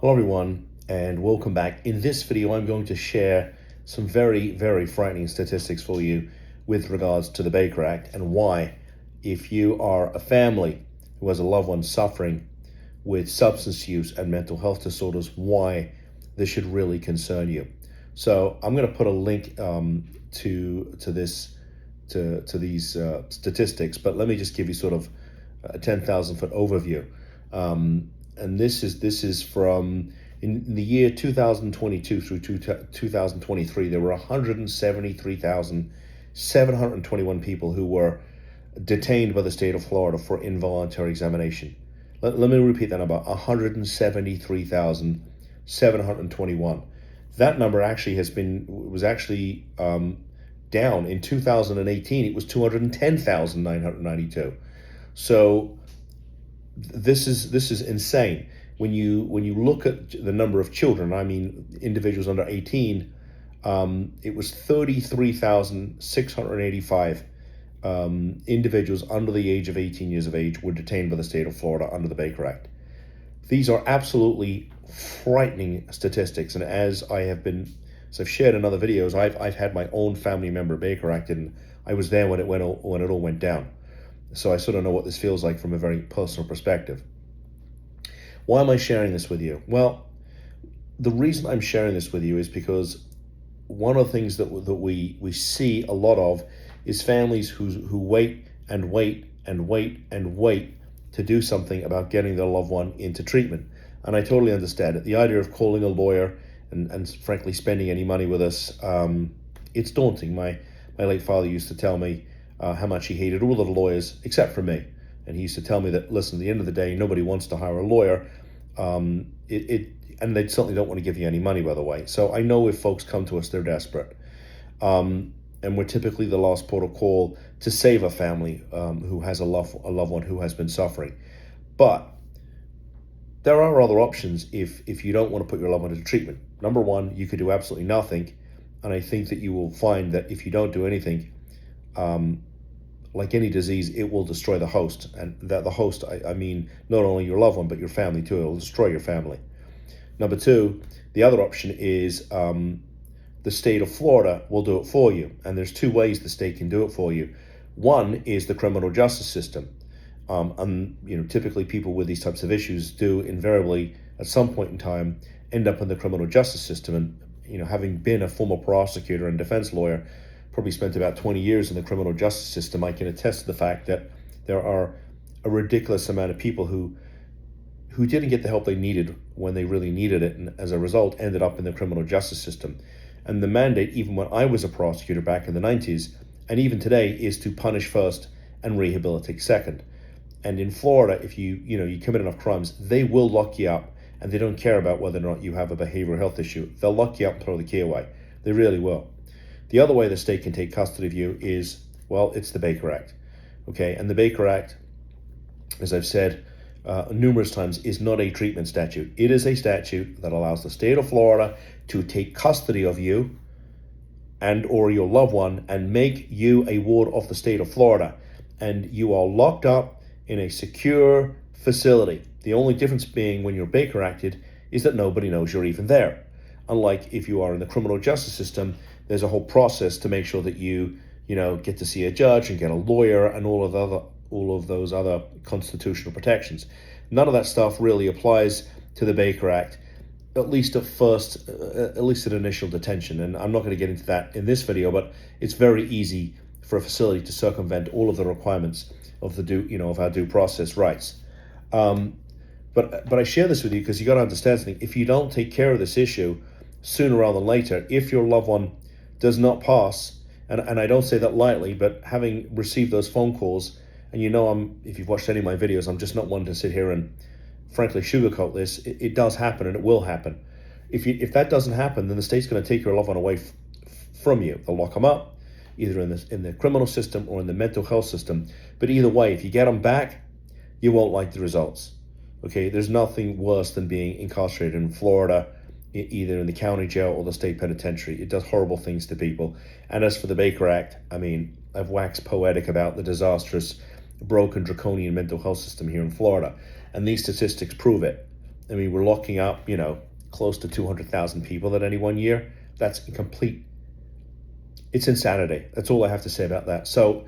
Hello everyone, and welcome back. In this video, I'm going to share some very, very frightening statistics for you with regards to the Baker Act and why, if you are a family who has a loved one suffering with substance use and mental health disorders, why this should really concern you. So I'm going to put a link to these statistics, but let me just give you sort of a 10,000 foot overview. And this is from in the year 2022 through 2023, there were 173,721 people who were detained by the state of Florida for involuntary examination. Let me repeat that number: 173,721. That number actually was down. In 2018, it was 210,992. So this is insane. When you look at the number of children, I mean individuals under 18, it was 33,685 individuals under the age of 18 years of age were detained by the state of Florida under the Baker Act. These are absolutely frightening statistics, and as I've shared in other videos, I've had my own family member Baker Acted, and I was there when it all went down. So I sort of know what this feels like from a very personal perspective. Why am I sharing this with you? Well, the reason I'm sharing this with you is because one of the things that we see a lot of is families who wait and wait and wait and wait to do something about getting their loved one into treatment. And I totally understand it. The idea of calling a lawyer and frankly spending any money with us, it's daunting. My late father used to tell me how much he hated all of the lawyers except for me. And he used to tell me that, listen, at the end of the day, nobody wants to hire a lawyer. And they certainly don't want to give you any money, by the way. So I know if folks come to us, they're desperate. And we're typically the last port of call to save a family who has a loved one who has been suffering. But there are other options if you don't want to put your loved one into treatment. Number one, you could do absolutely nothing. And I think that you will find that if you don't do anything, like any disease, it will destroy the host. And that the host, I mean, not only your loved one, but your family too. It will destroy your family. Number two, the other option is the state of Florida will do it for you. And there's two ways the state can do it for you. One is the criminal justice system. And typically people with these types of issues do invariably at some point in time end up in the criminal justice system. And having been a former prosecutor and defense lawyer, probably spent about 20 years in the criminal justice system, I can attest to the fact that there are a ridiculous amount of people who didn't get the help they needed when they really needed it, and as a result ended up in the criminal justice system. And the mandate, even when I was a prosecutor back in the 90s, and even today, is to punish first and rehabilitate second. And in Florida, if you commit enough crimes, they will lock you up, and they don't care about whether or not you have a behavioral health issue. They'll lock you up and throw the key away. They really will. The other way the state can take custody of you is, well, it's the Baker Act. Okay, and the Baker Act, as I've said numerous times, is not a treatment statute. It is a statute that allows the state of Florida to take custody of you and or your loved one and make you a ward of the state of Florida. And you are locked up in a secure facility. The only difference being when you're Baker Acted is that nobody knows you're even there. Unlike if you are in the criminal justice system, there's a whole process to make sure that you get to see a judge and get a lawyer and all of those other constitutional protections. None of that stuff really applies to the Baker Act, at least at initial detention. And I'm not going to get into that in this video, but it's very easy for a facility to circumvent all of the requirements of our due process rights. But I share this with you because you got to understand something. If you don't take care of this issue sooner rather than later, if your loved one does not pass, and I don't say that lightly, but having received those phone calls, and if you've watched any of my videos, I'm just not one to sit here and frankly sugarcoat this. It does happen, and it will happen. If that doesn't happen, then the state's going to take your loved one away from you. They'll lock them up, either in the criminal system or in the mental health system. But either way, if you get them back, you won't like the results. Okay, there's nothing worse than being incarcerated in Florida, either in the county jail or the state penitentiary. It does horrible things to people. And as for the Baker Act, I mean, I've waxed poetic about the disastrous, broken, draconian mental health system here in Florida. And these statistics prove it. I mean, we're locking up, close to 200,000 people at any one year. That's it's insanity. That's all I have to say about that. So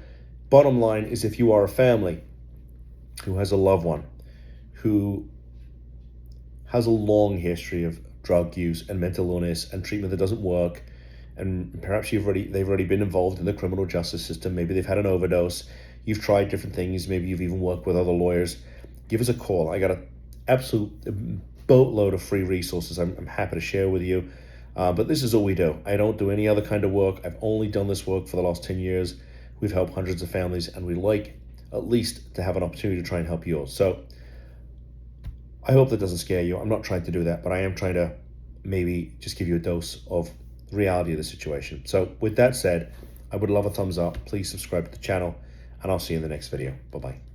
bottom line is, if you are a family who has a loved one who has a long history of drug use and mental illness and treatment that doesn't work, and perhaps they've already been involved in the criminal justice system, maybe they've had an overdose, you've tried different things, maybe you've even worked with other lawyers, give us a call. I got an absolute boatload of free resources I'm happy to share with you. But this is all we do. I don't do any other kind of work. I've only done this work for the last 10 years. We've helped hundreds of families, and we like at least to have an opportunity to try and help yours. So I hope that doesn't scare you. I'm not trying to do that, but I am trying to maybe just give you a dose of the reality of the situation. So with that said, I would love a thumbs up. Please subscribe to the channel, and I'll see you in the next video. Bye-bye.